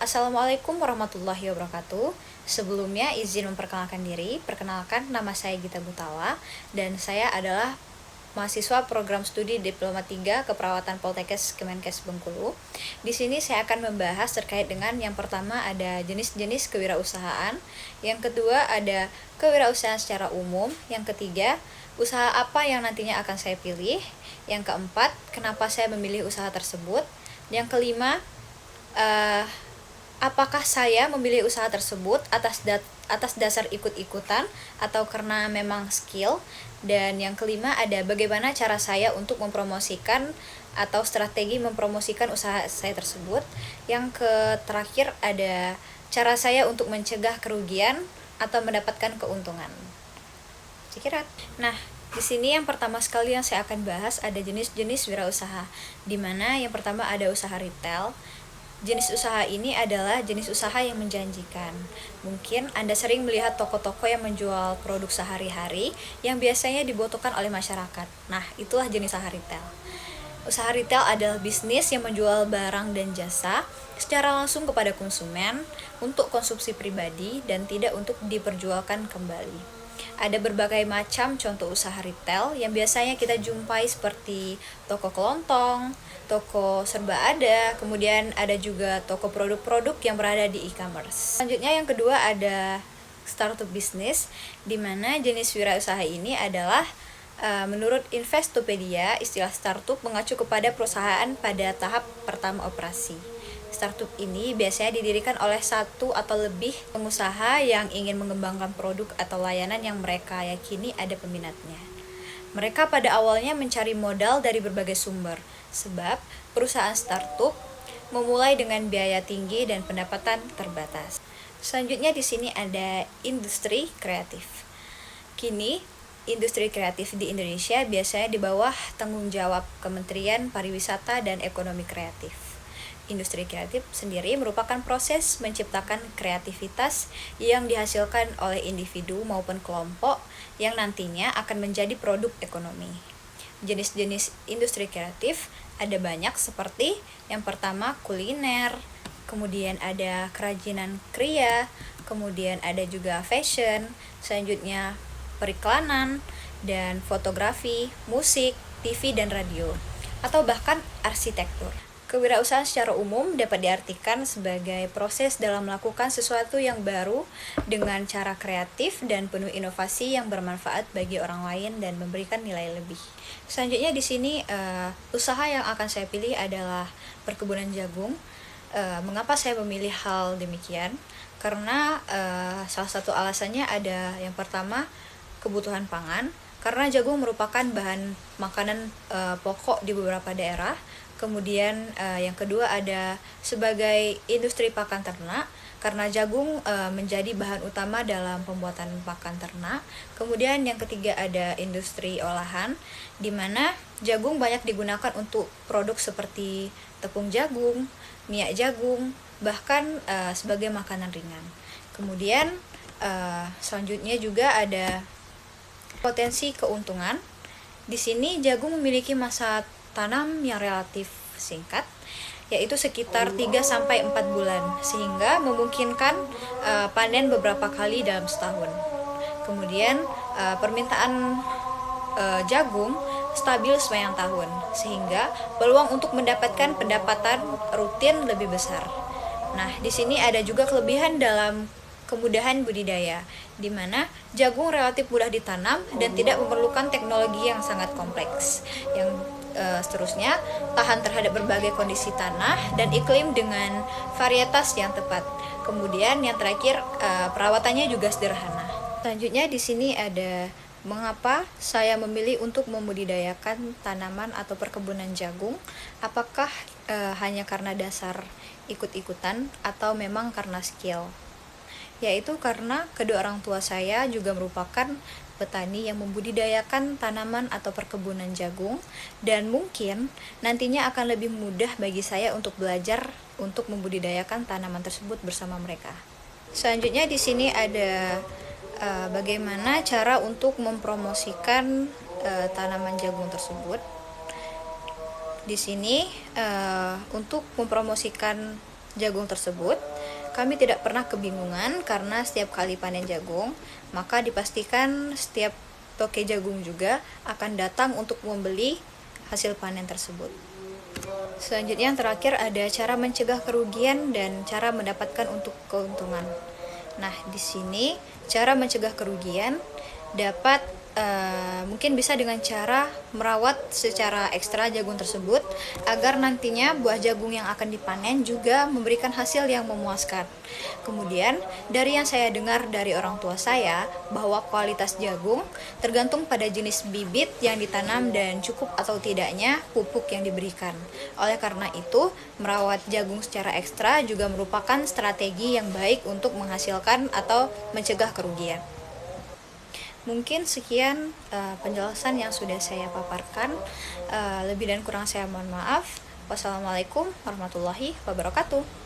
Assalamualaikum warahmatullahi wabarakatuh. Sebelumnya izin memperkenalkan diri. Perkenalkan, nama saya Gita Gutawa dan saya adalah mahasiswa program studi Diploma 3 Keperawatan Poltekkes Kemenkes Bengkulu. Di sini saya akan membahas terkait dengan yang pertama ada jenis-jenis kewirausahaan, yang kedua ada kewirausahaan secara umum, yang ketiga usaha apa yang nantinya akan saya pilih, yang keempat kenapa saya memilih usaha tersebut, yang kelima apakah saya memilih usaha tersebut atas dasar ikut-ikutan atau karena memang skill, dan yang kelima ada bagaimana cara saya untuk mempromosikan atau strategi mempromosikan usaha saya tersebut. Yang terakhir ada cara saya untuk mencegah kerugian atau mendapatkan keuntungan. Sekira. Nah, di sini yang pertama sekali yang saya akan bahas ada jenis-jenis wirausaha, di mana yang pertama ada usaha retail. Jenis usaha ini adalah jenis usaha yang menjanjikan. Mungkin Anda sering melihat toko-toko yang menjual produk sehari-hari yang biasanya dibutuhkan oleh masyarakat. Nah, itulah jenis usaha retail. Usaha retail adalah bisnis yang menjual barang dan jasa secara langsung kepada konsumen untuk konsumsi pribadi dan tidak untuk diperjualkan kembali. Ada berbagai macam contoh usaha retail yang biasanya kita jumpai seperti toko kelontong, toko serba ada, kemudian ada juga toko produk-produk yang berada di e-commerce. Selanjutnya yang kedua ada startup business, di mana jenis wirausaha ini adalah menurut Investopedia, istilah startup mengacu kepada perusahaan pada tahap pertama operasi. Startup ini biasanya didirikan oleh satu atau lebih pengusaha yang ingin mengembangkan produk atau layanan yang mereka yakini ada peminatnya. Mereka pada awalnya mencari modal dari berbagai sumber, sebab perusahaan startup memulai dengan biaya tinggi dan pendapatan terbatas. Selanjutnya di sini ada industri kreatif. Kini, industri kreatif di Indonesia biasanya di bawah tanggung jawab Kementerian Pariwisata dan Ekonomi Kreatif. Industri kreatif sendiri merupakan proses menciptakan kreativitas yang dihasilkan oleh individu maupun kelompok yang nantinya akan menjadi produk ekonomi. Jenis-jenis industri kreatif ada banyak seperti yang pertama kuliner, kemudian ada kerajinan kriya, kemudian ada juga fashion, selanjutnya periklanan, dan fotografi, musik, TV dan radio, atau bahkan arsitektur. Kewirausahaan secara umum dapat diartikan sebagai proses dalam melakukan sesuatu yang baru dengan cara kreatif dan penuh inovasi yang bermanfaat bagi orang lain dan memberikan nilai lebih. Selanjutnya di sini usaha yang akan saya pilih adalah perkebunan jagung. Mengapa saya memilih hal demikian? Karena salah satu alasannya ada yang pertama kebutuhan pangan, karena jagung merupakan bahan makanan pokok di beberapa daerah. Kemudian yang kedua ada sebagai industri pakan ternak, karena jagung menjadi bahan utama dalam pembuatan pakan ternak. Kemudian yang ketiga ada industri olahan, di mana jagung banyak digunakan untuk produk seperti tepung jagung, minyak jagung, bahkan sebagai makanan ringan. Kemudian selanjutnya juga ada potensi keuntungan. Di sini jagung memiliki masa tanam yang relatif singkat, yaitu sekitar 3-4 bulan, sehingga memungkinkan panen beberapa kali dalam setahun. Kemudian permintaan jagung stabil sepanjang tahun, sehingga peluang untuk mendapatkan pendapatan rutin lebih besar. Nah, di sini ada juga kelebihan dalam kemudahan budidaya, di mana jagung relatif mudah ditanam dan tidak memerlukan teknologi yang sangat kompleks. Yang seterusnya tahan terhadap berbagai kondisi tanah dan iklim dengan varietas yang tepat. Kemudian yang terakhir perawatannya juga sederhana. Selanjutnya di sini ada mengapa saya memilih untuk membudidayakan tanaman atau perkebunan jagung. Apakah hanya karena dasar ikut-ikutan atau memang karena skill? Yaitu karena kedua orang tua saya juga merupakan petani yang membudidayakan tanaman atau perkebunan jagung, dan mungkin nantinya akan lebih mudah bagi saya untuk belajar untuk membudidayakan tanaman tersebut bersama mereka. Selanjutnya di sini ada bagaimana cara untuk mempromosikan tanaman jagung tersebut. Di sini untuk mempromosikan jagung tersebut, kami tidak pernah kebingungan karena setiap kali panen jagung, maka dipastikan setiap toke jagung juga akan datang untuk membeli hasil panen tersebut. Selanjutnya yang terakhir ada cara mencegah kerugian dan cara mendapatkan untuk keuntungan. Nah, di sini cara mencegah kerugian dapat mungkin bisa dengan cara merawat secara ekstra jagung tersebut agar nantinya buah jagung yang akan dipanen juga memberikan hasil yang memuaskan. Kemudian dari yang saya dengar dari orang tua saya bahwa kualitas jagung tergantung pada jenis bibit yang ditanam dan cukup atau tidaknya pupuk yang diberikan. Oleh karena itu, merawat jagung secara ekstra juga merupakan strategi yang baik untuk menghasilkan atau mencegah kerugian. Mungkin sekian penjelasan yang sudah saya paparkan. Lebih dan kurang saya mohon maaf. Wassalamualaikum warahmatullahi wabarakatuh.